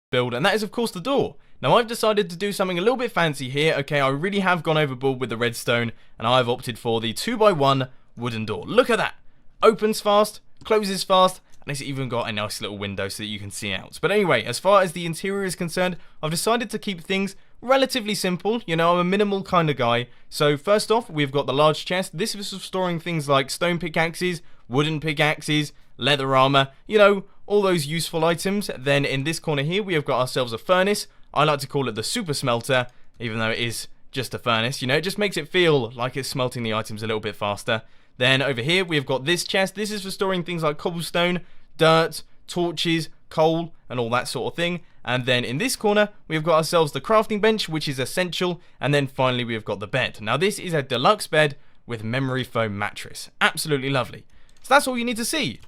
build, and that is of course the door. Now I've decided to do something a little bit fancy here, okay, I really have gone overboard with the redstone, and I've opted for the 2x1 wooden door. Look at that! Opens fast, closes fast, and it's even got a nice little window so that you can see out. But anyway, as far as the interior is concerned, I've decided to keep things relatively simple. You know, I'm a minimal kind of guy. So first off, we've got the large chest. This is for storing things like stone pickaxes, wooden pickaxes, leather armor, you know, all those useful items. Then in this corner here, we have got ourselves a furnace. I like to call it the super smelter, even though it is just a furnace. You know, it just makes it feel like it's smelting the items a little bit faster. Then over here, we've got this chest. This is for storing things like cobblestone, dirt, torches, coal, and all that sort of thing. And then in this corner, we've got ourselves the crafting bench, which is essential. And then finally, we've got the bed. Now, this is a deluxe bed with memory foam mattress. Absolutely lovely. So that's all you need to see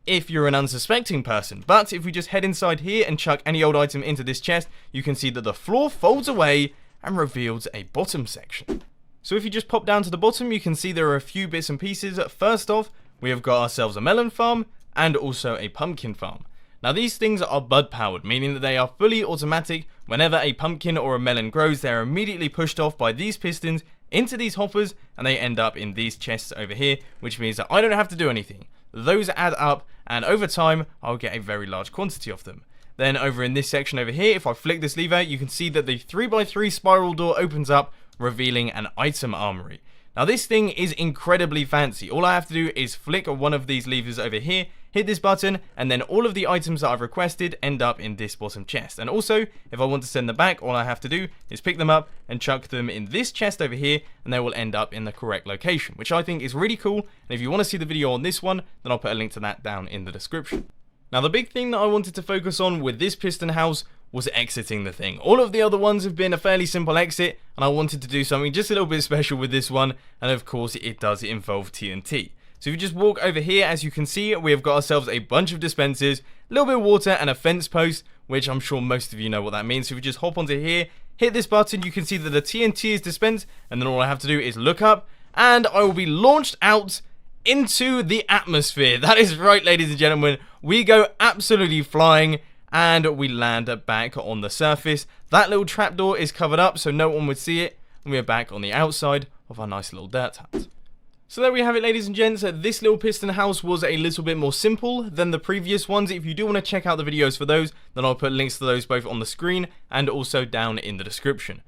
if you're an unsuspecting person. But if we just head inside here and chuck any old item into this chest, you can see that the floor folds away and reveals a bottom section. So if you just pop down to the bottom, you can see there are a few bits and pieces. First off, we have got ourselves a melon farm and also a pumpkin farm. Now these things are bud powered, meaning that they are fully automatic. Whenever a pumpkin or a melon grows, they are immediately pushed off by these pistons into these hoppers, and they end up in these chests over here, which means that I don't have to do anything. Those add up, and over time, I'll get a very large quantity of them. Then over in this section over here, if I flick this lever, you can see that the 3x3 spiral door opens up, revealing an item armory. Now this thing is incredibly fancy. All I have to do is flick one of these levers over here, hit this button, and then all of the items that I've requested end up in this bottom chest. And also, if I want to send them back, all I have to do is pick them up and chuck them in this chest over here, and they will end up in the correct location, which I think is really cool. And if you want to see the video on this one, then I'll put a link to that down in the description. Now the big thing that I wanted to focus on with this piston house was exiting the thing. All of the other ones have been a fairly simple exit, and I wanted to do something just a little bit special with this one, and of course it does involve TNT. So if you just walk over here, as you can see, we have got ourselves a bunch of dispensers, a little bit of water, and a fence post, which I'm sure most of you know what that means. So if you just hop onto here, hit this button, you can see that the TNT is dispensed, and then all I have to do is look up, and I will be launched out into the atmosphere. That is right, ladies and gentlemen, we go absolutely flying, and we land back on the surface. That little trapdoor is covered up so no one would see it, and we are back on the outside of our nice little dirt hut. So there we have it, ladies and gents. This little piston house was a little bit more simple than the previous ones. If you do want to check out the videos for those, then I'll put links to those both on the screen and also down in the description.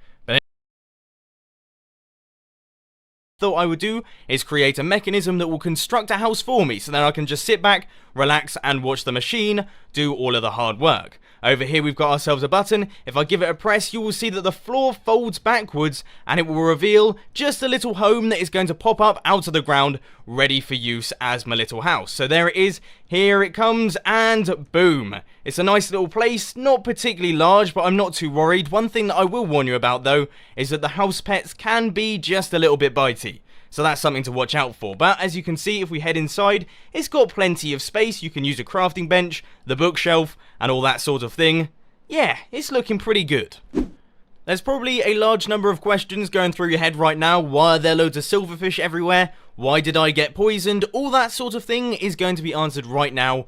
What I would do is create a mechanism that will construct a house for me, so then I can just sit back, relax, and watch the machine do all of the hard work. Over here we've got ourselves a button. If I give it a press, you will see that the floor folds backwards, and it will reveal just a little home that is going to pop up out of the ground, ready for use as my little house. So there it is, here it comes, and boom. It's a nice little place, not particularly large, but I'm not too worried. One thing that I will warn you about though, is that the house pets can be just a little bit bitey. So that's something to watch out for. But as you can see, if we head inside, it's got plenty of space. You can use a crafting bench, the bookshelf, and all that sort of thing. Yeah, it's looking pretty good. There's probably a large number of questions going through your head right now. Why are there loads of silverfish everywhere? Why did I get poisoned? All that sort of thing is going to be answered right now